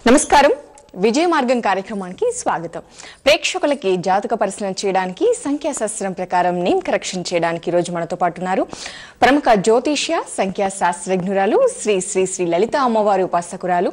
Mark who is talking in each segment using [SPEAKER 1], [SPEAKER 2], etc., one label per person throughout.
[SPEAKER 1] నమస్కారం విజయ మార్గం కార్యక్రమానికి స్వాగతం. ప్రేక్షకులకి జాతక పరిశీలన చేయడానికి సంఖ్యాశాస్త్రం ప్రకారం నేమ్ కరెక్షన్ చేయడానికి రోజు మనతో పాటు ఉన్నారు ప్రముఖ జ్యోతిష్య సంఖ్యాశాస్త్రజ్ఞురాలు శ్రీ శ్రీ శ్రీ లలిత అమ్మవారి ఉపాసకురాలు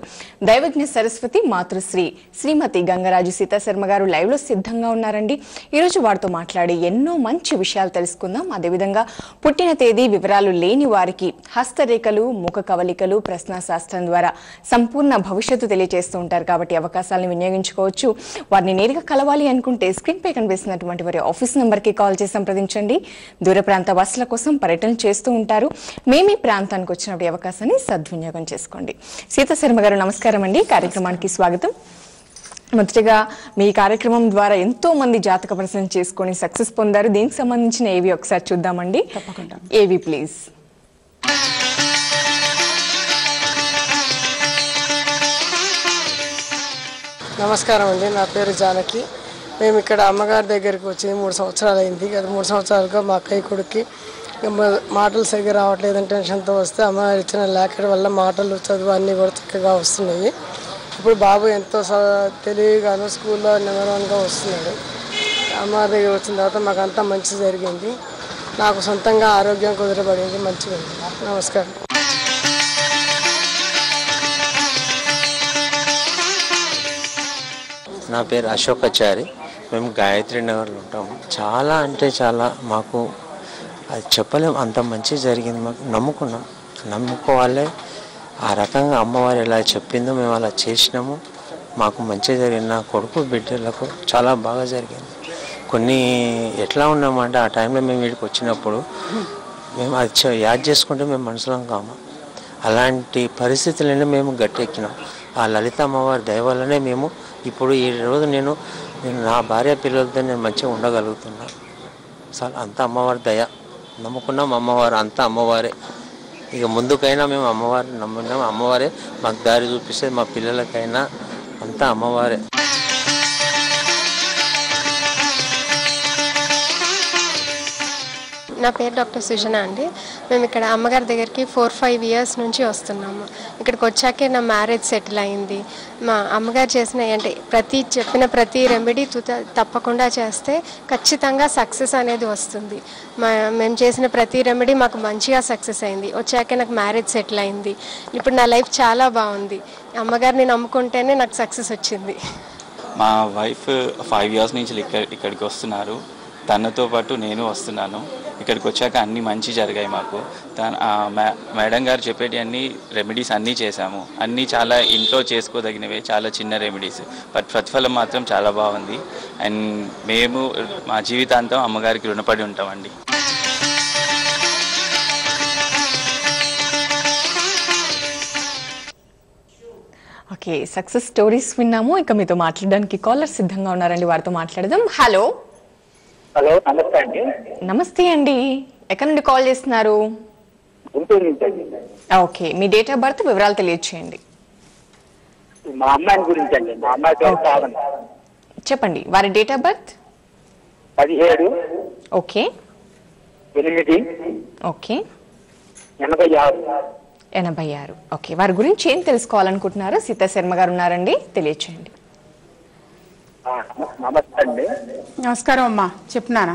[SPEAKER 1] దైవజ్ఞ సరస్వతి మాతృశ్రీ శ్రీమతి గంగరాజు సీతాశర్మ గారు లైవ్ లో సిద్ధంగా ఉన్నారండి. ఈ రోజు వారితో మాట్లాడి ఎన్నో మంచి విషయాలు తెలుసుకుందాం. అదేవిధంగా పుట్టిన తేదీ వివరాలు లేని వారికి హస్తరేఖలు ముఖ కవలికలు ప్రశ్నాశాస్త్రం ద్వారా సంపూర్ణ భవిష్యత్తు తెలియజేస్తూ ఉంటారు కాబట్టి అవకాశాలను వినియోగించుకోవచ్చు. వారిని నేరుగా కలవాలి అనుకుంటే స్క్రీన్ పై కనిపిస్తున్నటువంటి వారి ఆఫీస్ నంబర్ కి కాల్ చేసి సంప్రదించండి. దూర ప్రాంత వాసుల కోసం పర్యటన చేస్తూ ఉంటారు. మేము ఈ ప్రాంతానికి వచ్చినప్పుడు అవకాశాన్ని సద్వినియోగం చేసుకోండి. సీతాశర్మ గారు నమస్కారం అండి, కార్యక్రమానికి స్వాగతం. మొదటిగా మీ కార్యక్రమం ద్వారా ఎంతో మంది జాతక పరిశీలన చేసుకొని సక్సెస్ పొందారు. దీనికి సంబంధించిన ఏవి ఒకసారి చూద్దామండి.
[SPEAKER 2] తప్పకుండా
[SPEAKER 1] ఏవి ప్లీజ్.
[SPEAKER 2] నమస్కారం అండి, నా పేరు జానకి. మేము ఇక్కడ అమ్మగారి దగ్గరికి వచ్చి 3 సంవత్సరాలు అయింది. గత 3 సంవత్సరాలుగా మా అక్కయ్య కొడుక్కి మాటలు సరిగ్గా రావట్లేదని టెన్షన్తో వస్తే అమ్మగారు ఇచ్చిన లేఖల వల్ల మాటలు చదువు అన్నీ కూడా చక్కగా వస్తున్నాయి. ఇప్పుడు బాబు ఎంతో తెలివిగాను స్కూల్లో నెంబర్1గా వస్తున్నాడు. అమ్మగారి దగ్గర వచ్చిన తర్వాత మాకు అంతా మంచి జరిగింది. నాకు సొంతంగా ఆరోగ్యం కుదిరబడింది, మంచిగా ఉంది. నమస్కారం.
[SPEAKER 3] నా పేరు అశోకాచారి. మేము గాయత్రి నగర్లో ఉంటాము. చాలా అంటే చాలా మాకు అది చెప్పలేము, అంత మంచి జరిగింది. మాకు నమ్ముకోవాలి. ఆ రకంగా అమ్మవారు ఎలా చెప్పిందో మేము అలా చేసినాము. మాకు మంచిగా జరిగింది. నా కొడుకు బిడ్డలకు చాలా బాగా జరిగింది. కొన్ని ఎట్లా ఉన్నామంటే ఆ టైంలో మేము వీడికి వచ్చినప్పుడు మేము అది యాద్ చేసుకుంటే మేము మనసులో కాము. అలాంటి పరిస్థితులనే మేము గట్టెక్కినాం. ఆ లలిత అమ్మవారి దయ వల్లనే మేము ఇప్పుడు ఈ రోజు నేను నా భార్య పిల్లలతో నేను మంచిగా ఉండగలుగుతున్నాను. అసలు అంతా అమ్మవారి దయ. నమ్ముకున్నాం అమ్మవారు, అంతా అమ్మవారే. ఇక ముందుకైనా మేము అమ్మవారిని నమ్మున్నాం. అమ్మవారే మాకు దారి చూపిస్తే మా పిల్లలకైనా అంతా అమ్మవారే.
[SPEAKER 4] నా పేరు డాక్టర్ సుజన అండి. మేము ఇక్కడ అమ్మగారి దగ్గరికి 4-5 ఇయర్స్ నుంచి వస్తున్నాము. ఇక్కడికి వచ్చాకే నా మ్యారేజ్ సెటిల్ అయింది. మా అమ్మగారు చేసిన అంటే చెప్పిన ప్రతి రెమెడీ తప్పకుండా చేస్తే ఖచ్చితంగా సక్సెస్ అనేది వస్తుంది. మేము చేసిన ప్రతి రెమెడీ మాకు మంచిగా సక్సెస్ అయింది. వచ్చాకే నాకు మ్యారేజ్ సెటిల్ అయింది. ఇప్పుడు నా లైఫ్ చాలా బాగుంది. అమ్మగారిని నమ్ముకుంటేనే నాకు సక్సెస్ వచ్చింది.
[SPEAKER 5] మా వైఫ్ 5 ఇయర్స్ నుంచి ఇక్కడికి వస్తున్నారు. తనతో పాటు నేను వస్తున్నాను. ఇక్కడికి వచ్చాక అన్నీ మంచి జరిగాయి మాకు. మేడం గారు చెప్పేటి అన్ని రెమెడీస్ అన్నీ చేశాము. అన్నీ చాలా ఇంట్లో చేసుకోదగినవే, చాలా చిన్న రెమెడీస్. బట్ ప్రతిఫలం మాత్రం చాలా బాగుంది. అండ్ మేము మా జీవితాంతం అమ్మగారికి రుణపడి ఉంటామండి.
[SPEAKER 1] ఓకే, సక్సెస్ స్టోరీస్ విన్నాము. ఇక మీతో మాట్లాడడానికి కాలర్ సిద్ధంగా ఉన్నారండి, వారితో మాట్లాడదాం. హలో.
[SPEAKER 6] హలో, నమస్తే అండి.
[SPEAKER 1] నమస్తే అండి, ఎక్కడి నుండి కాల్ చేస్తున్నారు?
[SPEAKER 6] గుంటూరు నుంచి అండి.
[SPEAKER 1] Okay, me date of birth వివరాలు తెలియచేయండి.
[SPEAKER 6] మా అమ్మాయి గురించి అండి. మా అమ్మాయి పేరు శ్రావణి.
[SPEAKER 1] చెప్పండి, వారి date of birth?
[SPEAKER 6] 17
[SPEAKER 1] okay
[SPEAKER 6] 8
[SPEAKER 1] okay
[SPEAKER 6] 86.
[SPEAKER 1] Okay, వారి గురించి ఏం తెలుసుకోవాలనుకుంటున్నారో సీతాశర్మ గారు ఉన్నారండి, తెలియచేయండి.
[SPEAKER 6] నమస్తే అండి.
[SPEAKER 2] నమస్కారం అమ్మా, చెప్తున్నానా?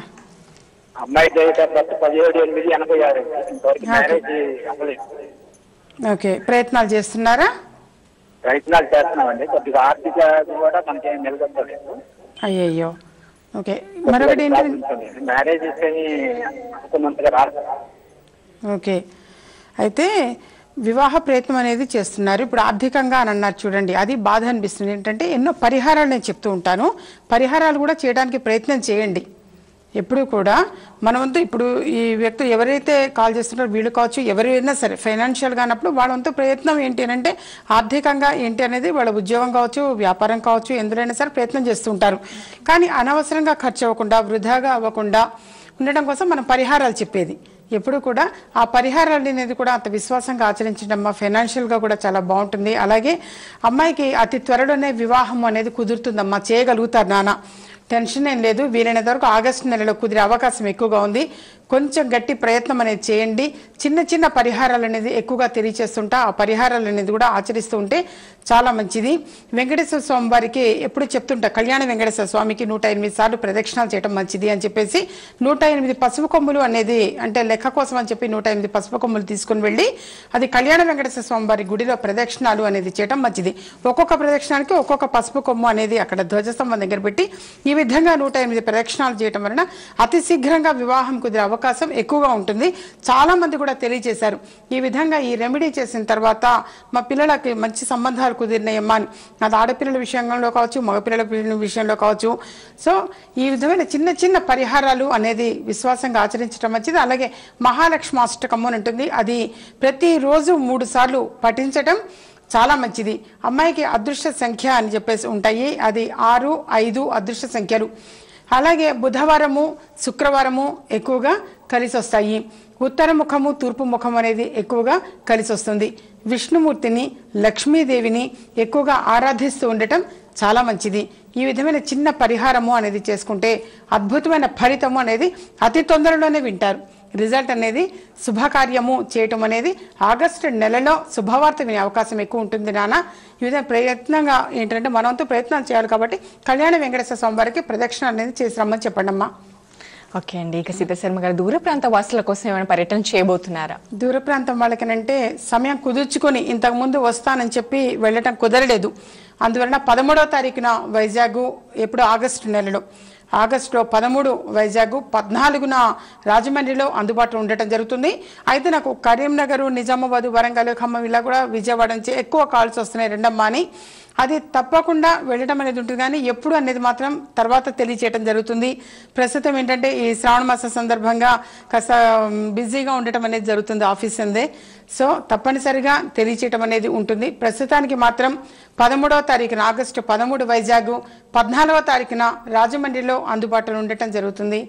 [SPEAKER 6] అమ్మాయి డేట్ ఆఫ్ బర్త్ 17/8/86. ఇంతవరకు మ్యారేజ్ అవ్వలేదు.
[SPEAKER 2] ఓకే, ప్రయత్నాలు చేస్తున్నారా?
[SPEAKER 6] ప్రయత్నాలు చేస్తున్నామండి. కొద్దిగా ఆర్థిక కూడా మనకేం నిలబడలేదు.
[SPEAKER 2] అయ్యయ్యో. ఓకే, మరొకటి ఏంటి?
[SPEAKER 6] మ్యారేజ్ అనుకున్నంతగా రాదు.
[SPEAKER 2] ఓకే, అయితే వివాహ ప్రయత్నం అనేది చేస్తున్నారు. ఇప్పుడు ఆర్థికంగా అని అన్నారు చూడండి, అది బాధ అనిపిస్తుంది. ఏంటంటే ఎన్నో పరిహారాలు నేను చెప్తూ ఉంటాను, పరిహారాలు కూడా చేయడానికి ప్రయత్నం చేయండి. ఎప్పుడు కూడా మన వంతు ఇప్పుడు ఈ వ్యక్తులు ఎవరైతే కాల్ చేస్తున్నారో వీళ్ళు కావచ్చు, ఎవరైనా సరే ఫైనాన్షియల్గా అన్నప్పుడు వాళ్ళ వంతు ప్రయత్నం ఏంటి అని అంటే ఆర్థికంగా ఏంటి అనేది వాళ్ళ ఉద్యోగం కావచ్చు, వ్యాపారం కావచ్చు, ఎందులోనైనా సరే ప్రయత్నం చేస్తూ ఉంటారు. కానీ అనవసరంగా ఖర్చు అవ్వకుండా, వృధాగా అవ్వకుండా ఉండడం కోసం మనం పరిహారాలు చెప్పేది. ఎప్పుడు కూడా ఆ పరిహారాలు అనేది కూడా అంత విశ్వాసంగా ఆచరించడం ఫైనాన్షియల్గా కూడా చాలా బాగుంటుంది. అలాగే అమ్మాయికి అతి త్వరలోనే వివాహం అనేది కుదురుతుందమ్మా, చేయగలుగుతారు నాన్న, టెన్షన్ ఏం లేదు. వీలైనంత వరకు ఆగస్టు నెలలో కుదిరే అవకాశం ఎక్కువగా ఉంది. కొంచెం గట్టి ప్రయత్నం అనేది చేయండి. చిన్న చిన్న పరిహారాలు అనేది ఎక్కువగా తెలియచేస్తుంటా, ఆ పరిహారాలు అనేది కూడా ఆచరిస్తూ ఉంటే చాలా మంచిది. వెంకటేశ్వర స్వామి వారికి ఎప్పుడు చెప్తుంటా, కళ్యాణ వెంకటేశ్వర స్వామికి 108 సార్లు ప్రదక్షిణాలు చేయడం మంచిది అని చెప్పేసి 108 పసుపు కొమ్ములు అనేది అంటే లెక్క కోసం అని చెప్పి 108 పసుపు కొమ్ములు తీసుకుని వెళ్ళి అది కళ్యాణ వెంకటేశ్వర స్వామి వారి గుడిలో ప్రదక్షిణాలు అనేది చేయడం మంచిది. ఒక్కొక్క ప్రదక్షిణానికి ఒక్కొక్క పసుపు కొమ్ము అనేది అక్కడ ధ్వజస్తంభం దగ్గర పెట్టి ఈ విధంగా 108 ప్రదక్షిణాలు చేయడం వలన అతి శీఘ్రంగా వివాహం కుదిరే అవకాశం ఎక్కువగా ఉంటుంది. చాలా మంది కూడా తెలియజేశారు ఈ విధంగా ఈ రెమెడీ చేసిన తర్వాత మా పిల్లలకి మంచి సంబంధాలు కుదిరినాయమ్మా అని. అది ఆడపిల్లల విషయంలో కావచ్చు, మగపిల్లల విషయంలో కావచ్చు. సో ఈ విధమైన చిన్న చిన్న పరిహారాలు అనేది విశ్వాసంగా ఆచరించడం మంచిది. అలాగే మహాలక్ష్మి అష్టకము అని ఉంటుంది, అది ప్రతిరోజు 3 సార్లు పఠించటం చాలా మంచిది. అమ్మాయికి అదృష్ట సంఖ్య అని చెప్పేసి ఉంటాయి, అది 6, 5 అదృష్ట సంఖ్యలు. అలాగే బుధవారము, శుక్రవారము ఎక్కువగా కలిసి వస్తాయి. ఉత్తర ముఖము, తూర్పు ముఖం అనేది ఎక్కువగా కలిసి వస్తుంది. విష్ణుమూర్తిని, లక్ష్మీదేవిని ఎక్కువగా ఆరాధిస్తూ ఉండటం చాలా మంచిది. ఈ విధమైన చిన్న పరిహారము అనేది చేసుకుంటే అద్భుతమైన ఫలితము అనేది అతి తొందరలోనే వింటారు. రిజల్ట్ అనేది శుభకార్యము చేయటం అనేది ఆగస్టు నెలలో శుభవార్త వినే అవకాశం ఎక్కువ ఉంటుంది నాన్న. ఈ విధంగా ప్రయత్నంగా ఏంటంటే మనవంతు ప్రయత్నాలు చేయాలి కాబట్టి కళ్యాణ వెంకటేశ్వర స్వామి వారికి ప్రదక్షిణ అనేది చేసి రమ్మని చెప్పండి అమ్మా.
[SPEAKER 1] ఓకే అండి. ఇక సీతాశర్మ గారు దూర ప్రాంత వాసుల కోసం ఏమైనా పర్యటన చేయబోతున్నారా?
[SPEAKER 2] దూర ప్రాంతం వాళ్ళకనంటే సమయం కుదుర్చుకొని ఇంతకు ముందు వస్తానని చెప్పి వెళ్ళటం కుదరలేదు. అందువలన 13వ తారీఖున వైజాగ్, ఎప్పుడు ఆగస్టు నెలలో, ఆగస్టులో 13 వైజాగ్, 14న రాజమండ్రిలో అందుబాటులో ఉండటం జరుగుతుంది. అయితే నాకు కరీంనగర్, నిజామాబాద్, వరంగల్, ఖమ్మం ఇలా కూడా విజయవాడ నుంచి ఎక్కువ కాల్స్ వస్తున్నాయి రెండమ్మా అని. అది తప్పకుండా వెళ్ళడం అనేది ఉంటుంది, కానీ ఎప్పుడు అనేది మాత్రం తర్వాత తెలియచేయడం జరుగుతుంది. ప్రస్తుతం ఏంటంటే ఈ శ్రావణ మాస సందర్భంగా కాస్త బిజీగా ఉండటం అనేది జరుగుతుంది ఆఫీస్ అందే. సో తప్పనిసరిగా తెలియచేయటం అనేది ఉంటుంది. ప్రస్తుతానికి మాత్రం 13వ తారీఖున ఆగస్టు 13 వైజాగ్, 14వ తారీఖున రాజమండ్రిలో అందుబాటులో ఉండటం జరుగుతుంది.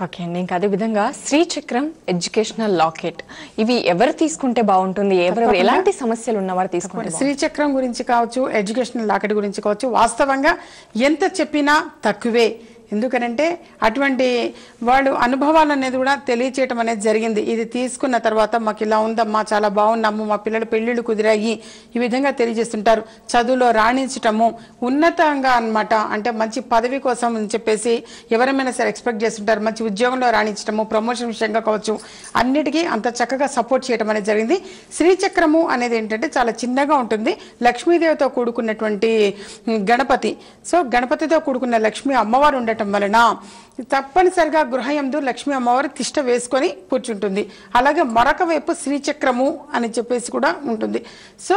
[SPEAKER 1] ఓకే అండి. ఇంకా అదేవిధంగా శ్రీచక్రం ఎడ్యుకేషనల్ లాకెట్, ఇవి ఎవరు తీసుకుంటే బాగుంటుంది? ఎవరు ఎలాంటి సమస్యలు ఉన్నవారు తీసుకుంటే?
[SPEAKER 2] శ్రీచక్రం గురించి కావచ్చు, ఎడ్యుకేషనల్ లాకెట్ గురించి కావచ్చు, వాస్తవంగా ఎంత చెప్పినా తక్కువే. ఎందుకనంటే అటువంటి వాళ్ళు అనుభవాలు అనేది కూడా తెలియచేయటం అనేది జరిగింది. ఇది తీసుకున్న తర్వాత మాకు ఇలా ఉందమ్మా, చాలా బాగున్నాము, మా పిల్లల పెళ్ళిళ్ళు కుదిరాయి, ఈ విధంగా తెలియజేస్తుంటారు. చదువులో రాణించటము ఉన్నతంగా అన్నమాట, అంటే మంచి పదవి కోసం అని చెప్పేసి ఎవరైనా సరే ఎక్స్పెక్ట్ చేస్తుంటారు. మంచి ఉద్యోగంలో రాణించటము, ప్రమోషన్ విషయంగా కావచ్చు, అన్నిటికీ అంత చక్కగా సపోర్ట్ చేయడం అనేది జరిగింది. శ్రీచక్రము అనేది ఏంటంటే చాలా చిన్నగా ఉంటుంది, లక్ష్మీదేవితో కూడుకున్నటువంటి గణపతి. సో గణపతితో కూడుకున్న లక్ష్మీ అమ్మవారు ఉండటం వలన తప్పనిసరిగా గృహయందు లక్ష్మీ అమ్మవారు తిష్ట వేసుకొని కూర్చుంటుంది. అలాగే మరొక వైపు శ్రీచక్రము అని చెప్పేసి కూడా ఉంటుంది. సో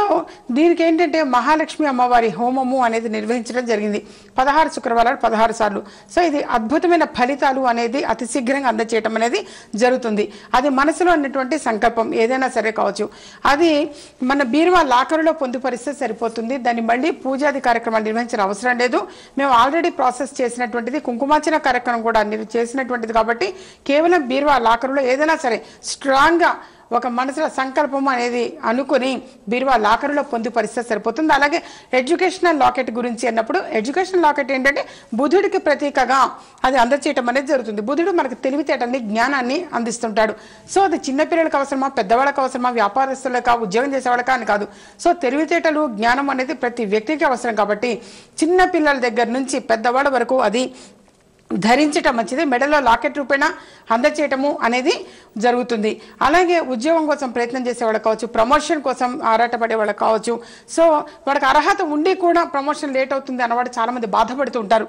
[SPEAKER 2] దీనికి ఏంటంటే మహాలక్ష్మి అమ్మవారి హోమము అనేది నిర్వహించడం జరిగింది 16 శుక్రవారాలు 16 సార్లు. సో ఇది అద్భుతమైన ఫలితాలు అనేది అతి శీఘ్రంగా అందచేయటం అనేది జరుగుతుంది. అది మనసులో ఉన్నటువంటి సంకల్పం ఏదైనా సరే కావచ్చు, అది మన బీరువా లాకరులో పొందుపరిస్తే సరిపోతుంది. దాన్ని మళ్ళీ పూజాది కార్యక్రమాలు నిర్వహించిన అవసరం లేదు. మేము ఆల్రెడీ ప్రాసెస్ చేసినటువంటిది కుంకుమార్చన కార్యక్రమం కూడా చేసినటువంటిది కాబట్టి కేవలం బీరువా లాకరులో ఏదైనా సరే స్ట్రాంగ్గా ఒక మనసులో సంకల్పం అనేది అనుకుని బీరువా లాకరులో పొందుపరిస్తే సరిపోతుంది. అలాగే ఎడ్యుకేషనల్ లాకెట్ గురించి అన్నప్పుడు ఎడ్యుకేషనల్ లాకెట్ ఏంటంటే బుధుడికి ప్రతీకగా అది అందచేయటం అనేది జరుగుతుంది. బుధుడు మనకు తెలివితేటల్ని, జ్ఞానాన్ని అందిస్తుంటాడు. సో అది చిన్నపిల్లలకు అవసరమా, పెద్దవాళ్ళకి అవసరమా, వ్యాపారస్తులకా, ఉద్యోగం చేసేవాళ్ళకా అని కాదు. సో తెలివితేటలు, జ్ఞానం అనేది ప్రతి వ్యక్తికి అవసరం కాబట్టి చిన్న పిల్లల దగ్గర నుంచి పెద్దవాళ్ళ వరకు అది ధరించటం మంచిది. మెడలో లాకెట్ రూపేణ అందచేయటము అనేది జరుగుతుంది. అలాగే ఉద్యోగం కోసం ప్రయత్నం చేసేవాళ్ళు కావచ్చు, ప్రమోషన్ కోసం ఆరాటపడే వాళ్ళు కావచ్చు, సో వాడికి అర్హత ఉండి కూడా ప్రమోషన్ లేట్ అవుతుంది అన్నవాడు చాలామంది బాధపడుతూ ఉంటారు.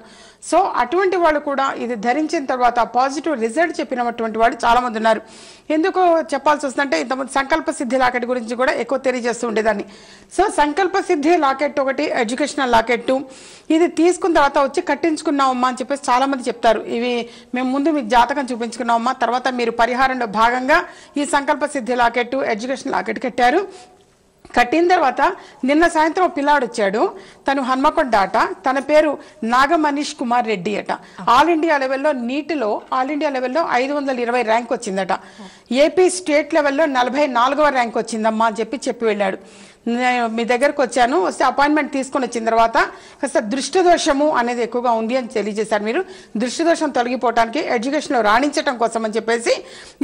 [SPEAKER 2] సో అటువంటి వాళ్ళు కూడా ఇది ధరించిన తర్వాత పాజిటివ్ రిజల్ట్ చెప్పినటువంటి వాళ్ళు చాలామంది ఉన్నారు. ఎందుకు చెప్పాల్సి వస్తుందంటే ఇంతమంది సంకల్ప సిద్ధి లాకెట్ గురించి కూడా ఎక్కువ తెలియజేస్తూ ఉండేదాన్ని. సో సంకల్ప సిద్ధి లాకెట్ ఒకటి, ఎడ్యుకేషనల్ లాకెట్, ఇది తీసుకున్న తర్వాత వచ్చి కట్టించుకున్నామమ్మా అని చెప్పేసి చాలామంది చెప్తారు. ఇవి మేము ముందు మీకు జాతకం చూపించుకున్నామమ్మా, తర్వాత మీరు పరిహారంలో భాగంగా ఈ సంకల్ప సిద్ధి లాకెట్, ఎడ్యుకేషన్ లాకెట్ కట్టారు. కట్టిన తర్వాత నిన్న సాయంత్రం పిల్లాడు వచ్చాడు, తను హన్మకొండ అట, తన పేరు నాగమనీష్ కుమార్ రెడ్డి అట. ఆల్ ఇండియా లెవెల్లో నీటిలో ఆల్ ఇండియా లెవెల్లో 520 ర్యాంక్ వచ్చిందట. ఏపీ స్టేట్ లెవెల్లో 44వ ర్యాంక్ వచ్చిందమ్మా అని చెప్పి వెళ్ళాడు. నేను మీ దగ్గరకు వచ్చాను, వస్తే అపాయింట్మెంట్ తీసుకొని వచ్చిన తర్వాత కాస్త దృష్టి దోషము అనేది ఎక్కువగా ఉంది అని తెలియజేశారు. మీరు దృష్టి దోషం తొలగిపోవడానికి ఎడ్యుకేషన్లో రాణించడం కోసం అని చెప్పేసి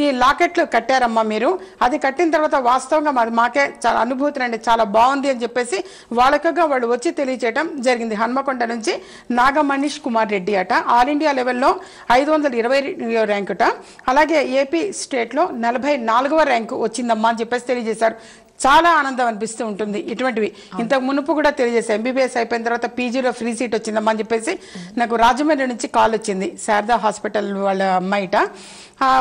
[SPEAKER 2] ఈ లాకెట్లు కట్టారమ్మా మీరు. అది కట్టిన తర్వాత వాస్తవంగా మాకే చాలా అనుభూతి అండి, చాలా బాగుంది అని చెప్పేసి వాళ్ళకుగా వాళ్ళు వచ్చి తెలియచేయడం జరిగింది. హన్మకొండ నుంచి నాగమణీష్ కుమార్ రెడ్డి అట, ఆల్ ఇండియా లెవెల్లో 520 ర్యాంకుట, అలాగే ఏపీ స్టేట్లో 44వ ర్యాంకు వచ్చిందమ్మా అని చెప్పేసి తెలియజేశారు. చాలా ఆనందం అనిపిస్తూ ఉంటుంది ఇటువంటివి. ఇంతకు మునుపు కూడా తెలియజేశారు, ఎంబీబీఎస్ అయిపోయిన తర్వాత పీజీలో ఫ్రీ సీట్ వచ్చిందమ్మా అని చెప్పేసి నాకు రాజమండ్రి నుంచి కాల్ వచ్చింది. శారదా హాస్పిటల్ వాళ్ళ అమ్మాయిట,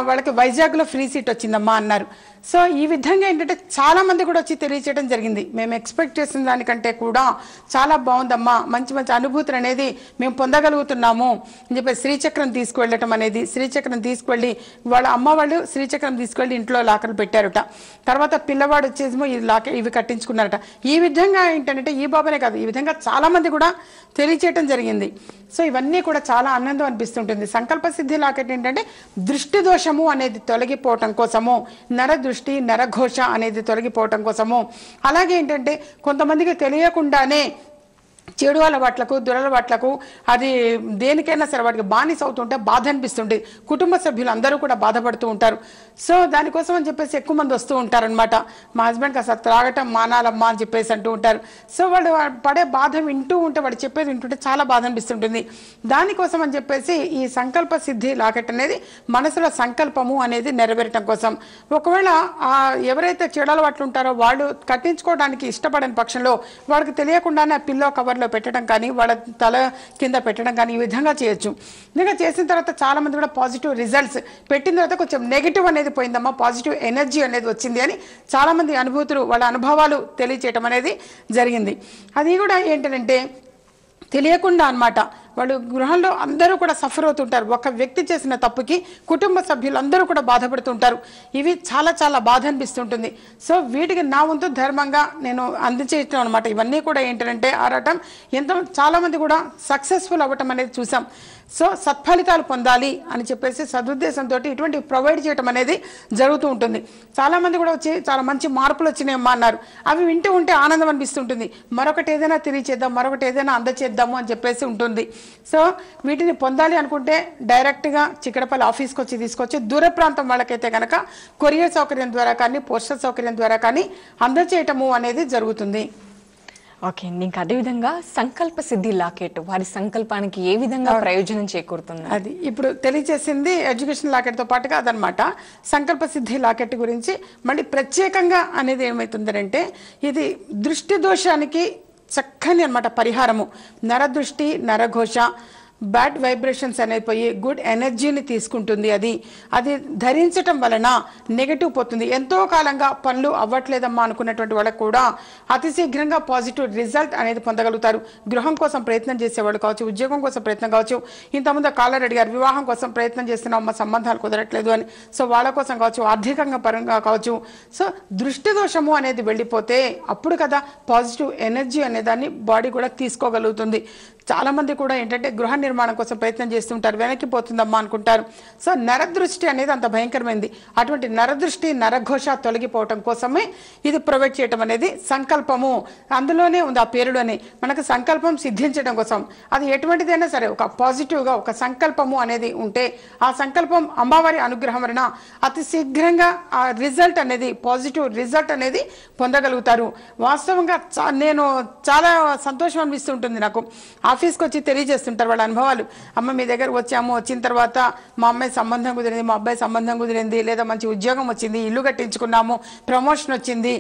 [SPEAKER 2] వాళ్ళకి వైజాగ్లో ఫ్రీ సీట్ వచ్చిందమ్మా అన్నారు. సో ఈ విధంగా ఏంటంటే చాలా మంది కూడా వచ్చి తెలియచేయడం జరిగింది. మేము ఎక్స్పెక్ట్ చేసిన దానికంటే కూడా చాలా బాగుందమ్మా, మంచి మంచి అనుభూతులు అనేది మేము పొందగలుగుతున్నాము అని చెప్పి శ్రీచక్రం తీసుకువెళ్ళటం అనేది, శ్రీచక్రం తీసుకువెళ్ళి వాళ్ళ అమ్మ వాళ్ళు శ్రీచక్రం తీసుకువెళ్ళి ఇంట్లో లాకర్లు పెట్టారట. తర్వాత పిల్లవాడు వచ్చేసి ఇవి కట్టించుకున్నారట. ఈ విధంగా ఏంటంటే ఈ బాబానే కాదు, ఈ విధంగా చాలా మంది కూడా తెలియచేయటం జరిగింది. సో ఇవన్నీ కూడా చాలా ఆనందం అనిపిస్తుంటుంది. సంకల్ప సిద్ధి లాకెట్ ఏంటంటే దృష్టి దోషము అనేది తొలగిపోవటం కోసము, నరదృష్టి నరఘోష అనేది తొలగిపోవటం కోసము, అలాగే ఏంటంటే కొంతమందికి తెలియకుండానే చెడు అలవాట్లకు దురలవాట్లకు అది దేనికైనా సరే వాటికి బానిస అవుతుంటే బాధ అనిపిస్తుంటుంది. కుటుంబ సభ్యులు అందరూ కూడా బాధపడుతూ ఉంటారు. సో దానికోసం అని చెప్పేసి ఎక్కువ మంది వస్తూ ఉంటారనమాట. మా హస్బెండ్కి అసలు త్రాగటం మానాలమ్మా అని చెప్పేసి అంటూ ఉంటారు. సో వాళ్ళు పడే బాధ వింటూ ఉంటే, వాడు చెప్పేది వింటుంటే చాలా బాధ అనిపిస్తుంటుంది. దానికోసం అని చెప్పేసి ఈ సంకల్ప సిద్ధి లాకెట్ అనేది మనసులో సంకల్పము అనేది నెరవేరటం కోసం. ఒకవేళ ఎవరైతే చెడు అలవాట్లు ఉంటారో వాళ్ళు కట్టించుకోవడానికి ఇష్టపడని పక్షంలో వాళ్ళకి తెలియకుండానే పిల్లో కవర్లో పెట్టడం కానీ, వాళ్ళ తల కింద పెట్టడం కానీ, ఈ విధంగా చేయొచ్చు. ఇంకా చేసిన తర్వాత చాలా మంది కూడా పాజిటివ్ రిజల్ట్స్ పెట్టిన తర్వాత కొంచెం నెగిటివ్ అనేది పోయిందమ్మా, పాజిటివ్ ఎనర్జీ అనేది వచ్చింది అని చాలా మంది అనుభూతులు, వాళ్ళ అనుభవాలు తెలియచేయటం అనేది జరిగింది. అది కూడా ఏంటంటే తెలియకుండా అన్నమాట. వాళ్ళు గృహంలో అందరూ కూడా సఫర్ అవుతుంటారు. ఒక వ్యక్తి చేసిన తప్పుకి కుటుంబ సభ్యులు అందరూ కూడా బాధపడుతుంటారు. ఇవి చాలా చాలా బాధ అనిపిస్తుంటుంది. సో వీటికి నా వంతు ధర్మంగా నేను అందించేయటం అనమాట. ఇవన్నీ కూడా ఏంటంటే ఆరాటం చాలా మంది కూడా సక్సెస్ఫుల్ అవ్వటం అనేది చూసాం. సో సత్ఫలితాలు పొందాలి అని చెప్పేసి సదుద్దేశంతో ఇటువంటి ప్రొవైడ్ చేయటం అనేది జరుగుతూ ఉంటుంది. చాలామంది కూడా వచ్చి చాలా మంచి మార్పులు వచ్చినాయమ్మా అన్నారు. అవి వింటూ ఉంటే ఆనందం అనిపిస్తుంటుంది. మరొకటి ఏదైనా తెలియచేద్దాం, మరొకటి ఏదైనా అందచేద్దాము అని చెప్పేసి ఉంటుంది. సో వీటిని పొందాలి అనుకుంటే డైరెక్ట్గా చిక్కడపల్లి ఆఫీస్కి వచ్చి తీసుకొచ్చి, దూర ప్రాంతం వాళ్ళకైతే కనుక కొరియర్ సౌకర్యం ద్వారా కానీ పోస్టల్ సౌకర్యం ద్వారా కానీ అందచేయటము అనేది జరుగుతుంది.
[SPEAKER 1] ఓకే అండి, ఇంకా అదేవిధంగా సంకల్ప సిద్ధి లాకెట్ వారి సంకల్పానికి ఏ విధంగా ప్రయోజనం చేకూరుతుంది?
[SPEAKER 2] అది ఇప్పుడు తెలియజేసింది ఎడ్యుకేషన్ లాకెట్తో పాటుగా అదనమాట. సంకల్ప సిద్ధి లాకెట్ గురించి మళ్ళీ ప్రత్యేకంగా అనేది ఏమవుతుందంటే, ఇది దృష్టి దోషానికి చక్కని అనమాట పరిహారము. నరదృష్టి నరఘోష బ్యాడ్ వైబ్రేషన్స్ అనేవి పోయి గుడ్ ఎనర్జీని తీసుకుంటుంది. అది ధరించటం వలన నెగటివ్ పోతుంది. ఎంతో కాలంగా పనులు అవ్వట్లేదమ్మా అనుకున్నటువంటి వాళ్ళకు కూడా అతి శీఘ్రంగా పాజిటివ్ రిజల్ట్ అనేది పొందగలుగుతారు. గృహం కోసం ప్రయత్నం చేసేవాళ్ళు కావచ్చు, ఉద్యోగం కోసం ప్రయత్నం కావచ్చు. ఇంతకుముందు కాలర్ అడిగారు, వివాహం కోసం ప్రయత్నం చేస్తున్నాం మా సంబంధాలు కుదరట్లేదు అని. సో వాళ్ళ కోసం కావచ్చు, ఆర్థికంగా పరంగా కావచ్చు. సో దృష్టి దోషము అనేది వెళ్ళిపోతే అప్పుడు కదా పాజిటివ్ ఎనర్జీ అనే దాన్ని బాడీ కూడా తీసుకోగలుగుతుంది. చాలా మంది కూడా ఏంటంటే గృహ నిర్మాణం కోసం ప్రయత్నం చేస్తుంటారు, వెనక్కిపోతుందమ్మా అనుకుంటారు. సో నరదృష్టి అనేది అంత భయంకరమైంది. అటువంటి నరదృష్టి నరఘోష తొలగిపోవటం కోసమే ఇది ప్రొవైడ్ చేయటం అనేది సంకల్పము అందులోనే ఉంది, ఆ పేరులోనే. మనకు సంకల్పం సిద్ధించడం కోసం అది ఎటువంటిదైనా సరే ఒక పాజిటివ్గా ఒక సంకల్పము అనేది ఉంటే ఆ సంకల్పం అమ్మవారి అనుగ్రహం వలన అతి శీఘ్రంగా ఆ రిజల్ట్ అనేది పాజిటివ్ రిజల్ట్ అనేది పొందగలుగుతారు. వాస్తవంగా నేను చాలా సంతోషం అనిపిస్తుంటుంది నాకు. ఆఫీస్కి వచ్చి తెలియజేస్తుంటారు వాళ్ళ అనుభవాలు. అమ్మ మీ దగ్గర వచ్చాము, వచ్చిన తర్వాత మా అమ్మాయి సంబంధం కుదిరింది, మా అబ్బాయి సంబంధం కుదిరింది, లేదా మంచి ఉద్యోగం వచ్చింది, ఇల్లు కట్టించుకున్నాము, ప్రమోషన్ వచ్చింది,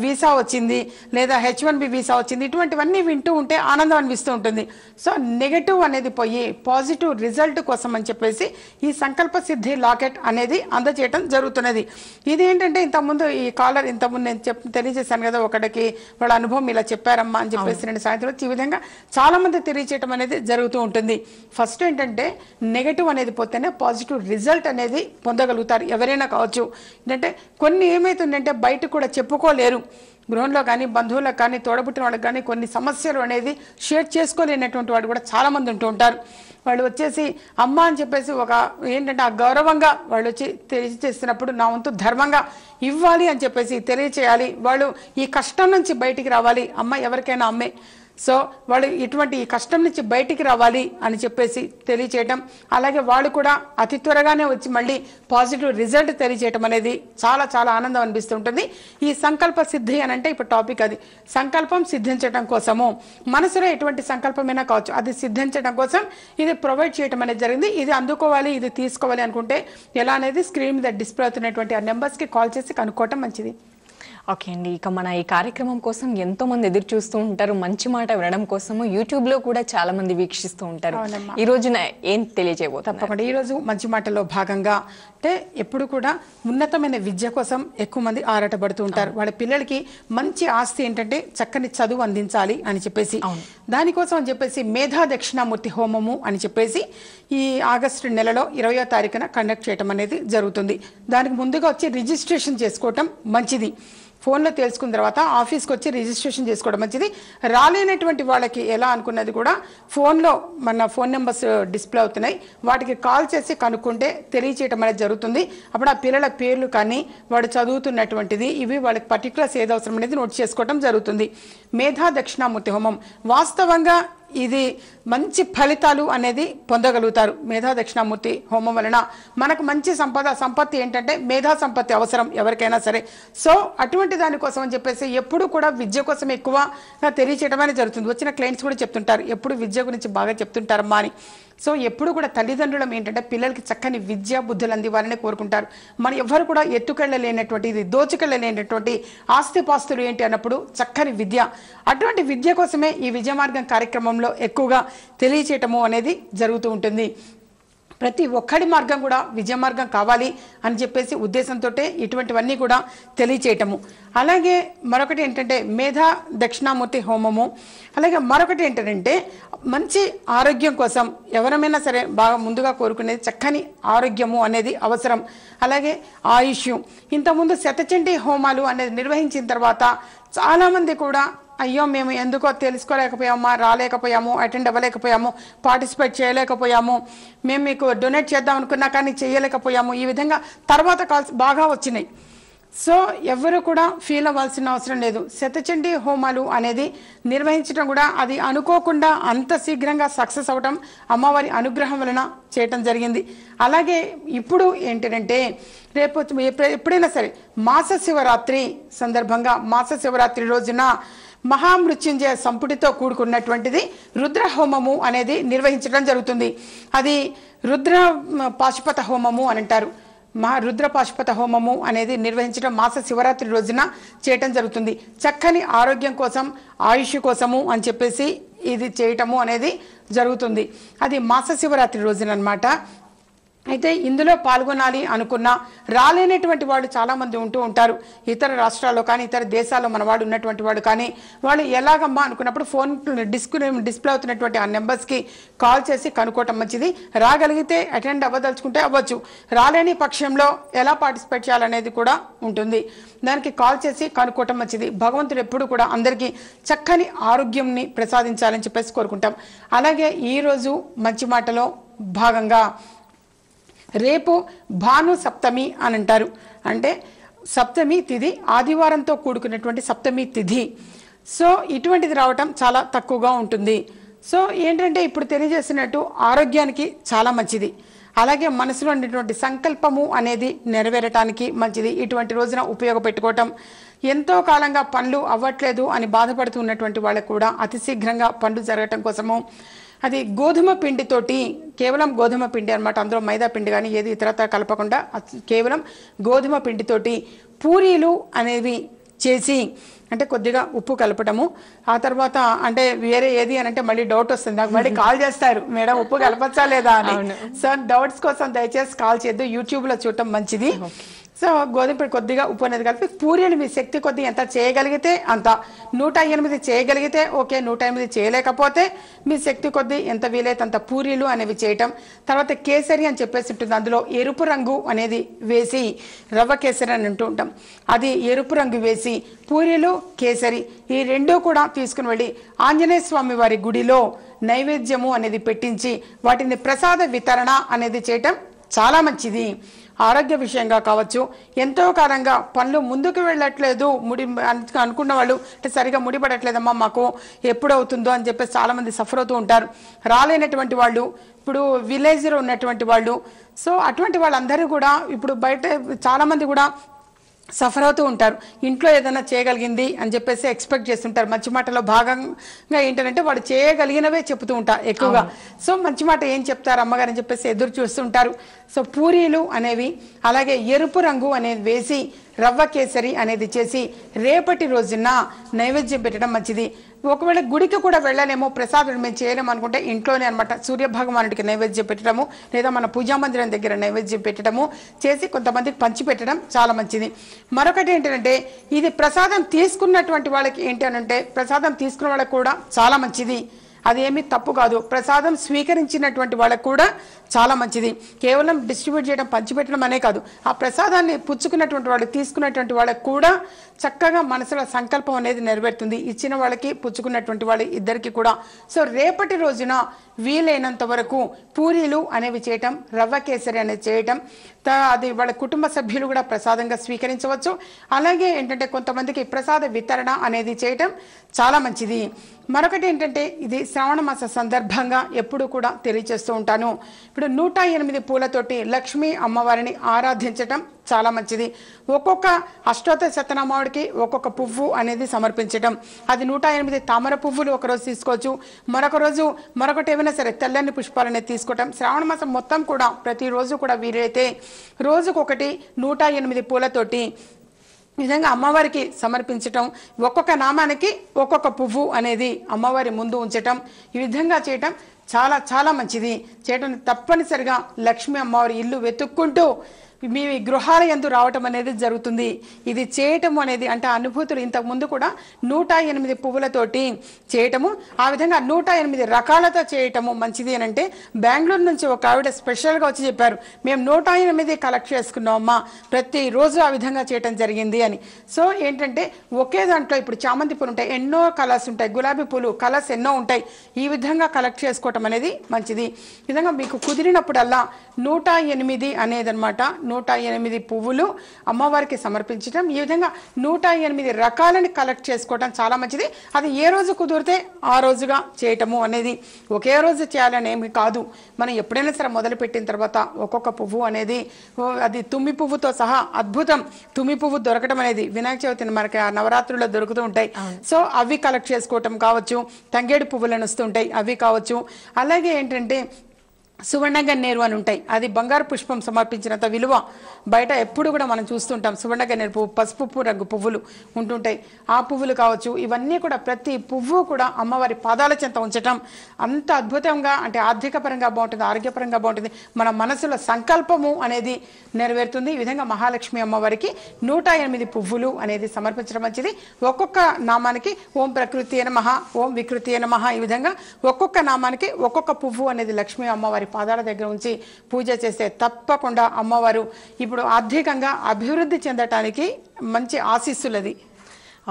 [SPEAKER 2] వీసా వచ్చింది, లేదా H1B వీసా వచ్చింది. ఇటువంటివన్నీ వింటూ ఉంటే ఆనందం అనిపిస్తూ ఉంటుంది. సో నెగటివ్ అనేది పోయి పాజిటివ్ రిజల్ట్ కోసం అని చెప్పేసి ఈ సంకల్ప సిద్ధి లాకెట్ అనేది అందజేయటం జరుగుతున్నది. ఇది ఏంటంటే ఇంతకుముందు ఈ కాలర్ ఇంతకుముందు నేను తెలియజేశాను కదా, ఒకటికి వాళ్ళ అనుభవం ఇలా చెప్పారమ్మా అని చెప్పేసి నేను సాయంత్రం ఈ విధంగా చాలా మంది తెలియచేయటం అనేది జరుగుతూ ఉంటుంది. ఫస్ట్ ఏంటంటే నెగటివ్ అనేది పోతేనే పాజిటివ్ రిజల్ట్ అనేది పొందగలుగుతారు ఎవరైనా కావచ్చు. ఏంటంటే కొన్ని ఏమవుతుందంటే బయట కూడా చెప్పుకోలేరు. గృహంలో కానీ బంధువులకు కానీ తోడబుట్టిన వాళ్ళకి కానీ కొన్ని సమస్యలు అనేది షేర్ చేసుకోలేనటువంటి వాడు కూడా చాలామంది ఉంటూ ఉంటారు. వాళ్ళు వచ్చేసి అమ్మ అని చెప్పేసి ఒక ఏంటంటే ఆ గౌరవంగా వాళ్ళు వచ్చి తెలియజేస్తున్నప్పుడు నా వంతు ధర్మంగా ఇవ్వాలి అని చెప్పేసి తెలియచేయాలి. వాళ్ళు ఈ కష్టం నుంచి బయటికి రావాలి. అమ్మ ఎవరికైనా అమ్మే. సో వాళ్ళు ఇటువంటి ఈ కష్టం నుంచి బయటికి రావాలి అని చెప్పేసి తెలియచేయటం, అలాగే వాళ్ళు కూడా అతి త్వరగానే వచ్చి మళ్ళీ పాజిటివ్ రిజల్ట్ తెలియచేయటం అనేది చాలా చాలా ఆనందం అనిపిస్తుంటుంది. ఈ సంకల్ప సిద్ధి అని అంటే ఇప్పుడు టాపిక్ అది. సంకల్పం సిద్ధించడం కోసము మనసులో ఎటువంటి సంకల్పమైనా కావచ్చు, అది సిద్ధించడం కోసం ఇది ప్రొవైడ్ చేయడం అనేది జరిగింది. ఇది అందుకోవాలి, ఇది తీసుకోవాలి అనుకుంటే ఎలా అనేది స్క్రీన్ మీద డిస్ప్లే అవుతున్నటువంటి ఆ నెంబర్స్కి కాల్ చేసి కనుక్కోవటం మంచిది.
[SPEAKER 1] ఓకే అండి, ఇక మన ఈ కార్యక్రమం కోసం ఎంతో మంది ఎదురు చూస్తూ ఉంటారు. మంచి మాట వినడం కోసము యూట్యూబ్ లో కూడా చాలా మంది వీక్షిస్తూ ఉంటారు. ఈ రోజున ఏం తెలియజేయబోతున్నారు?
[SPEAKER 2] తప్పకుండా ఈ రోజు మంచి మాటలో భాగంగా అంటే ఎప్పుడు కూడా ఉన్నతమైన విద్య కోసం ఎక్కువ మంది ఆరాటపడుతూ ఉంటారు. వాళ్ళ పిల్లలకి మంచి ఆస్తి ఏంటంటే చక్కని చదువు అందించాలి అని చెప్పేసి, దానికోసం అని చెప్పేసి మేధా దక్షిణామూర్తి హోమము అని చెప్పేసి ఈ ఆగస్టు నెలలో 20వ తారీఖున కండక్ట్ చేయడం అనేది జరుగుతుంది. దానికి ముందుగా వచ్చి రిజిస్ట్రేషన్ చేసుకోవటం మంచిది. ఫోన్లో తెలుసుకున్న తర్వాత ఆఫీస్కి వచ్చి రిజిస్ట్రేషన్ చేసుకోవడం మంచిది. రాలేనటువంటి వాళ్ళకి ఎలా అనుకున్నది కూడా ఫోన్లో మన ఫోన్ నెంబర్స్ డిస్ప్లే అవుతున్నాయి, వాటికి కాల్ చేసి కనుక్కుంటే తెలియచేయటం అనేది జరుగుతుంది. అప్పుడు ఆ పిల్లల పేర్లు కానీ వాడు చదువుతున్నటువంటిది ఇవి వాళ్ళకి పర్టికులర్స్ ఏది అవసరం అనేది నోట్ చేసుకోవడం జరుగుతుంది. మేధా దక్షిణామూర్తి హోమం వాస్తవంగా ఇది మంచి ఫలితాలు అనేది పొందగలుగుతారు. మేధా దక్షిణామూర్తి హోమం వలన మనకు మంచి సంపత్తి ఏంటంటే మేధా సంపత్తి అవసరం ఎవరికైనా సరే. సో అటువంటి దానికోసం అని చెప్పేసి ఎప్పుడు కూడా విద్య కోసం ఎక్కువగా తెలియచేయడం అనేది జరుగుతుంది. వచ్చిన క్లయింట్స్ కూడా చెప్తుంటారు ఎప్పుడు విద్య గురించి బాగా చెప్తుంటారమ్మా అని. సో ఎప్పుడు కూడా తల్లిదండ్రులం ఏంటంటే పిల్లలకి చక్కని విద్యా బుద్ధులు అందివ్వాలని కోరుకుంటారు. మన ఎవ్వరు కూడా ఎత్తుకెళ్ళలేనటువంటి ఇది దోచుకెళ్ళలేనటువంటి ఆస్తిపాస్తులు ఏంటి అన్నప్పుడు చక్కని విద్య. అటువంటి విద్య కోసమే ఈ విజయ మార్గం కార్యక్రమంలో ఎక్కువగా తెలియచేయటము అనేది జరుగుతూ ఉంటుంది. ప్రతి ఒక్కడి మార్గం కూడా విజయ మార్గం కావాలి అని చెప్పేసి ఉద్దేశంతో ఇటువంటివన్నీ కూడా తెలియచేయటము. అలాగే మరొకటి ఏంటంటే మేధా దక్షిణామూర్తి హోమము. అలాగే మరొకటి ఏంటంటే మంచి ఆరోగ్యం కోసం ఎవరమైనా సరే బాగా ముందుగా కోరుకునేది చక్కని ఆరోగ్యము అనేది అవసరం. అలాగే ఆయుష్. ఇంతకుముందు శతచండీ హోమాలు అనేది నిర్వహించిన తర్వాత చాలామంది కూడా అయ్యో మేము ఎందుకో తెలుసుకోలేకపోయామా, రాలేకపోయాము, అటెండ్ అవ్వలేకపోయాము, పార్టిసిపేట్ చేయలేకపోయాము, మేము మీకు డొనేట్ చేద్దాం అనుకున్నా కానీ చేయలేకపోయాము, ఈ విధంగా తర్వాత కాల్స్ బాగా వచ్చినాయి. సో ఎవరు కూడా ఫీల్ అవ్వాల్సిన అవసరం లేదు. శతచండీ హోమాలు అనేది నిర్వహించడం కూడా అది అనుకోకుండా అంత శీఘ్రంగా సక్సెస్ అవడం అమ్మవారి అనుగ్రహం వలన చేయటం జరిగింది. అలాగే ఇప్పుడు ఏంటంటే రేపు ఎప్పుడైనా సరే మాస శివరాత్రి సందర్భంగా మాస శివరాత్రి రోజున మహామృత్యుంజయ సంపుటితో కూడుకున్నటువంటిది రుద్ర హోమము అనేది నిర్వహించడం జరుగుతుంది. అది రుద్ర పాశుపత హోమము అని అంటారు. రుద్ర పాశుపత హోమము అనేది నిర్వహించడం మాస శివరాత్రి రోజున చేయటం జరుగుతుంది. చక్కని ఆరోగ్యం కోసం ఆయుష్ కోసము అని చెప్పేసి ఇది చేయటము అనేది జరుగుతుంది. అది మాస శివరాత్రి రోజున అన్నమాట. అయితే ఇందులో పాల్గొనాలి అనుకున్నా రాలేనటువంటి వాళ్ళు చాలామంది ఉంటూ ఉంటారు. ఇతర రాష్ట్రాల్లో కానీ ఇతర దేశాల్లో మన వాడు ఉన్నటువంటి వాడు కానీ వాళ్ళు ఎలాగమ్మా అనుకున్నప్పుడు ఫోన్ డిస్ప్లే అవుతున్నటువంటి ఆ నెంబర్స్కి కాల్ చేసి కనుక్కోవటం మంచిది. రాగలిగితే అటెండ్ అవ్వదలుచుకుంటే అవ్వచ్చు, రాలేని పక్షంలో ఎలా పార్టిసిపేట్ చేయాలనేది కూడా ఉంటుంది. దానికి కాల్ చేసి కనుక్కోవటం మంచిది. భగవంతుడు ఎప్పుడు కూడా అందరికీ చక్కని ఆరోగ్యంని ప్రసాదించాలని చెప్పేసి కోరుకుంటాం. అలాగే ఈరోజు మంచి మాటలో భాగంగా రేపు భాను సప్తమి అని అంటారు. అంటే సప్తమి తిథి ఆదివారంతో కూడుకున్నటువంటి సప్తమి తిథి. సో ఇటువంటిది రావటం చాలా తక్కువగా ఉంటుంది. సో ఏంటంటే ఇప్పుడు తెలియజేసినట్టు ఆరోగ్యానికి చాలా మంచిది. అలాగే మనసులో ఉండేటువంటి సంకల్పము అనేది నెరవేరటానికి మంచిది. ఇటువంటి రోజున ఉపయోగపెట్టుకోవటం. ఎంతో కాలంగా పనులు అవ్వట్లేదు అని బాధపడుతున్నటువంటి వాళ్ళకు కూడా అతి శీఘ్రంగా పనులు జరగటం కోసము అది గోధుమ పిండితోటి, కేవలం గోధుమ పిండి అనమాట, అందులో మైదా పిండి కానీ ఏది ఇతరత కలపకుండా కేవలం గోధుమ పిండితోటి పూరీలు అనేవి చేసి, అంటే కొద్దిగా ఉప్పు కలపటము, ఆ తర్వాత అంటే వేరే ఏది అని అంటే మళ్ళీ డౌట్ వస్తుంది నాకు, మళ్ళీ కాల్ చేస్తారు మేడం ఉప్పు కలపచ్చా లేదా అని. సో డౌట్స్ కోసం దయచేసి కాల్ చేయొద్దు, యూట్యూబ్లో చూడటం మంచిది. సో గోధుమ పిండి కొద్దిగా ఉప్పు అనేది కలిపి పూరీలు మీ శక్తి కొద్ది ఎంత చేయగలిగితే అంత 108 చేయగలిగితే ఓకే, 108 చేయలేకపోతే మీ శక్తి కొద్ది ఎంత వీలైతే అంత పూరీలు అనేవి చేయటం. తర్వాత కేసరి అని చెప్పేసి ఉంటుంది, అందులో ఎరుపు రంగు అనేది వేసి రవ్వ కేసరి అని అంటూ ఉంటాం, అది ఎరుపు రంగు వేసి పూరీలు కేసరి ఈ రెండూ కూడా తీసుకుని వెళ్ళి ఆంజనేయ స్వామి వారి గుడిలో నైవేద్యము అనేది పెట్టించి వాటిని ప్రసాద వితరణ అనేది చేయటం చాలా మంచిది. ఆరోగ్య విషయంగా కావచ్చు, ఎంతో కాలంగా పనులు ముందుకు వెళ్ళట్లేదు ముడి అనుకున్న వాళ్ళు, అంటే సరిగా ముడిపడట్లేదమ్మా మాకు ఎప్పుడు అవుతుందో అని చెప్పేసి చాలామంది సఫర్ అవుతూ ఉంటారు. రాలేనటువంటి వాళ్ళు, ఇప్పుడు విలేజ్లో ఉన్నటువంటి వాళ్ళు, సో అటువంటి వాళ్ళందరూ కూడా ఇప్పుడు బయట చాలామంది కూడా సఫర్ అవుతూ ఉంటారు. ఇంట్లో ఏదైనా చేయగలిగింది అని చెప్పేసి ఎక్స్పెక్ట్ చేస్తుంటారు. మంచి మాటలో భాగంగా ఏంటంటే వాళ్ళు చేయగలిగినవే చెప్తూ ఉంటారు ఎక్కువగా. సో మంచి మాట ఏం చెప్తారు అమ్మగారు అని చెప్పేసి ఎదురు చూస్తుంటారు. సో పూరీలు అనేవి అలాగే ఎరుపు రంగు అనేది వేసి రవ్వ కేసరి అనేది చేసి రేపటి రోజున నైవేద్యం పెట్టడం మంచిది. ఒకవేళ గుడికి కూడా వెళ్ళలేమో, ప్రసాదం మేము చేయలేము అనుకుంటే ఇంట్లోనే అనమాట సూర్యభగవానుడికి నైవేద్యం పెట్టడము లేదా మన పూజా మందిరం దగ్గర నైవేద్యం పెట్టడము చేసి కొంతమందికి పంచి పెట్టడం చాలా మంచిది. మరొకటి ఏంటంటే ఇది ప్రసాదం తీసుకున్నటువంటి వాళ్ళకి ఏంటి అంటే ప్రసాదం తీసుకున్న వాళ్ళకి కూడా చాలా మంచిది, అదేమీ తప్పు కాదు. ప్రసాదం స్వీకరించినటువంటి వాళ్ళకు కూడా చాలా మంచిది. కేవలం డిస్ట్రిబ్యూట్ చేయడం పంచిపెట్టడం అనే కాదు, ఆ ప్రసాదాన్ని పుచ్చుకున్నటువంటి వాళ్ళు తీసుకున్నటువంటి వాళ్ళకు కూడా చక్కగా మనసులో సంకల్పం అనేది నెరవేరుతుంది, ఇచ్చిన వాళ్ళకి పుచ్చుకున్నటువంటి వాళ్ళ ఇద్దరికి కూడా. సో రేపటి రోజున వీలైనంత వరకు పూరీలు అనేవి చేయటం, రవ్వ కేసరి అనేది చేయటం, అది వాళ్ళ కుటుంబ సభ్యులు కూడా ప్రసాదంగా స్వీకరించవచ్చు. అలాగే ఏంటంటే కొంతమందికి ప్రసాద వితరణ అనేది చేయటం చాలా మంచిది. మరొకటి ఏంటంటే ఇది శ్రావణ మాస సందర్భంగా ఎప్పుడు కూడా తెలియజేస్తూ ఉంటాను, ఇప్పుడు 108 పూలతోటి లక్ష్మీ అమ్మవారిని ఆరాధించటం చాలా మంచిది. ఒక్కొక్క అష్టోత్తర శతనామావుడికి ఒక్కొక్క పువ్వు అనేది సమర్పించడం, అది 108 తామర పువ్వులు ఒకరోజు తీసుకోవచ్చు, మరొక రోజు మరొకటి ఏమైనా సరే తెల్లని పుష్పాలు అనేది తీసుకోవటం. శ్రావణ మాసం మొత్తం కూడా ప్రతిరోజు కూడా వీలైతే రోజుకొకటి 108 పూలతోటి ఈ విధంగా అమ్మవారికి సమర్పించటం, ఒక్కొక్క నామానికి ఒక్కొక్క పువ్వు అనేది అమ్మవారి ముందు ఉంచటం, ఈ విధంగా చేయటం చాలా చాలా మంచిది. చేయటం తప్పనిసరిగా లక్ష్మీ అమ్మవారి ఇల్లు వెతుక్కుంటూ మీ గృహాల యందు రావటం అనేది జరుగుతుంది. ఇది చేయటం అనేది అంటే అనుభూతులు ఇంతకుముందు కూడా 108 పువ్వులతోటి చేయటము, ఆ విధంగా 108 రకాలతో చేయటము మంచిది అని అంటే బెంగళూరు నుంచి ఒక ఆవిడ స్పెషల్గా వచ్చి చెప్పారు, మేము 108 కలెక్ట్ చేసుకున్నామమ్మా, ప్రతిరోజు ఆ విధంగా చేయటం జరిగింది అని. సో ఏంటంటే ఒకే దాంట్లో ఇప్పుడు చామంతి పూలు ఉంటాయి, ఎన్నో కలర్స్ ఉంటాయి, గులాబీ పూలు కలర్స్ ఎన్నో ఉంటాయి, ఈ విధంగా కలెక్ట్ చేసుకోవటం అనేది మంచిది. ఈ విధంగా మీకు కుదిరినప్పుడల్లా 108 అనేది అనమాట 108 పువ్వులు అమ్మవారికి సమర్పించడం, ఈ విధంగా 108 రకాలని కలెక్ట్ చేసుకోవడం చాలా మంచిది. అది ఏ రోజు కుదిరితే ఆ రోజుగా చేయటము అనేది ఒకే రోజు చేయాలని ఏమి కాదు. మనం ఎప్పుడైనా సరే మొదలు పెట్టిన తర్వాత ఒక్కొక్క పువ్వు అనేది అది తుమ్మి పువ్వుతో సహా అద్భుతం. తుమ్మి పువ్వు దొరకడం అనేది వినాయక చవితి మనకి ఆ నవరాత్రుల్లో దొరుకుతూ ఉంటాయి. సో అవి కలెక్ట్ చేసుకోవటం కావచ్చు, తంగేడు పువ్వులను వస్తుంటాయి అవి కావచ్చు. అలాగే ఏంటంటే సువర్ణ గన్నేరు అని ఉంటాయి, అది బంగారు పుష్పం సమర్పించినంత విలువ. బయట ఎప్పుడు కూడా మనం చూస్తుంటాం సువర్ణ గన్నేరు పువ్వు, పసుపు రంగు పువ్వులు ఉంటుంటాయి, ఆ పువ్వులు కావచ్చు. ఇవన్నీ కూడా ప్రతి పువ్వు కూడా అమ్మవారి పాదాల చెంత ఉంచటం అంత అద్భుతంగా అంటే ఆర్థిక పరంగా బాగుంటుంది, ఆరోగ్యపరంగా బాగుంటుంది, మన మనసులో సంకల్పము అనేది నెరవేరుతుంది. ఈ విధంగా మహాలక్ష్మి అమ్మవారికి 108 పువ్వులు అనేది సమర్పించడం మంచిది. ఒక్కొక్క నామానికి ఓం ప్రకృతి నమః, ఓం వికృతి నమః, ఈ విధంగా ఒక్కొక్క నామానికి ఒక్కొక్క పువ్వు అనేది లక్ష్మీ అమ్మవారి పాదాల దగ్గర ఉంచి పూజ చేస్తే తప్పకుండా అమ్మవారు ఇప్పుడు ఆర్థికంగా అభివృద్ధి చెందటానికి మంచి ఆశీస్సులది.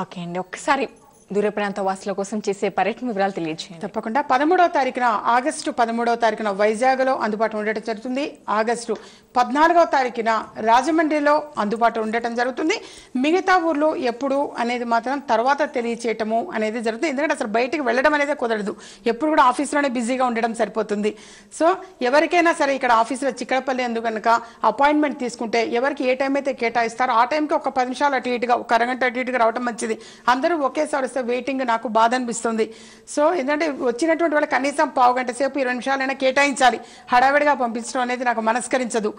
[SPEAKER 1] ఓకే అండి, ఒక్కసారి దూర ప్రాంత వాసుల కోసం చేసే పర్యటన వివరాలు తెలియజేయండి.
[SPEAKER 2] తప్పకుండా 13వ తారీఖున ఆగస్టు 13వ తారీఖున వైజాగ్లో అందుబాటులో ఉండటం జరుగుతుంది. ఆగస్టు 14వ తారీఖున రాజమండ్రిలో అందుబాటులో ఉండటం జరుగుతుంది. మిగతా ఊర్లో ఎప్పుడు అనేది మాత్రం తర్వాత తెలియచేయటము అనేది జరుగుతుంది. ఎందుకంటే అసలు బయటికి వెళ్ళడం అనేది కుదరదు, ఎప్పుడు కూడా ఆఫీస్లోనే బిజీగా ఉండడం సరిపోతుంది. సో ఎవరికైనా సరే ఇక్కడ ఆఫీసులో చిక్కడపల్లి ఎందుకు కనుక అపాయింట్మెంట్ తీసుకుంటే ఎవరికి ఏ టైం అయితే కేటాయిస్తారో ఆ టైంకి ఒక 10 నిమిషాలు అటు ఇటుగా ఒక అరగంట అటు ఇటుగా రావడం మంచిది. అందరూ ఒకేసారి వెయిటింగ్ నాకు బాధ అనిపిస్తుంది. సో ఎందుకంటే వచ్చినటువంటి వాళ్ళు కనీసం పావు గంట సేపు 20 నిమిషాలైనా కేటాయించాలి, హడావిడిగా పంపించడం అనేది నాకు మనస్కరించదు.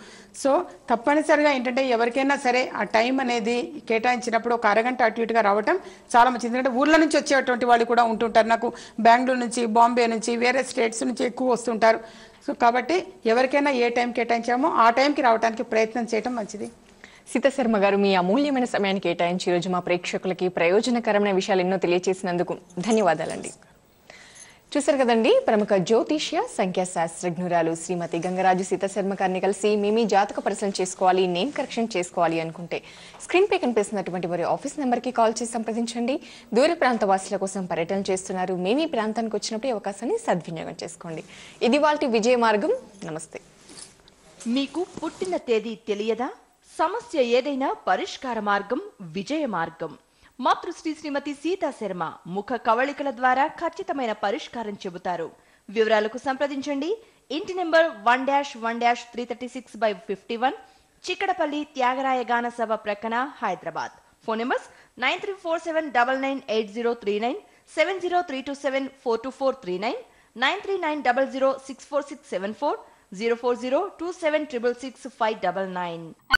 [SPEAKER 2] సో తప్పనిసరిగా ఏంటంటే ఎవరికైనా సరే ఆ టైం అనేది కేటాయించినప్పుడు ఒక అరగంట అటు ఇటుగా రావటం చాలా మంచిది. ఎందుకంటే ఊర్ల నుంచి వచ్చేటువంటి వాళ్ళు కూడా ఉంటుంటారు, నాకు బెంగళూరు నుంచి, బాంబే నుంచి, వేరే స్టేట్స్ నుంచి ఎక్కువ వస్తుంటారు. సో కాబట్టి ఎవరికైనా ఏ టైం కేటాయించామో ఆ టైంకి రావడానికి ప్రయత్నం చేయడం మంచిది.
[SPEAKER 1] సీతాశర్మ గారు మీ అమూల్యమైన సమయాన్ని కేటాయించి ఈరోజు మా ప్రేక్షకులకి ప్రయోజనకరమైన విషయాలు ఎన్నో తెలియజేసినందుకు ధన్యవాదాలండి. చూశారు కదండి, ప్రముఖ జ్యోతిష్య సంఖ్యా శాస్త్రజ్ఞురాలు శ్రీమతి గంగరాజు సీతాశర్మ గారిని కలిసి మీ జాతక పరిశీలన చేసుకోవాలి, నేమ్ కరెక్షన్ చేసుకోవాలి అనుకుంటే స్క్రీన్ పై కనిపిస్తున్నటువంటి వారి ఆఫీస్ నెంబర్ కి కాల్ చేసి సంప్రదించండి. దూర ప్రాంత వాసుల కోసం పర్యటన చేస్తున్నారు, మీ ప్రాంతానికి వచ్చినప్పుడు అవకాశాన్ని సద్వినియోగం చేసుకోండి. ఇది వాటి విజయ మార్గం. నమస్తే.
[SPEAKER 7] మీకు పుట్టిన తేదీ తెలియదా? సమస్య ఏదైనా పరిష్కార మార్గం విజయ మార్గం. మాతృశ్రీ శ్రీమతి సీతాశర్మ ముఖ కవళికల ద్వారా ఖచ్చితమైన పరిష్కారం చెబుతారు. వివరాలకు సంప్రదించండి. ఇంటి నెంబర్ 1-1-336/51, చిక్కడపల్లి త్యాగరాయ గాన సభ ప్రక్కన, హైదరాబాద్. Phone numbers 9347998039, 703274243, 93900646740, 04027666599.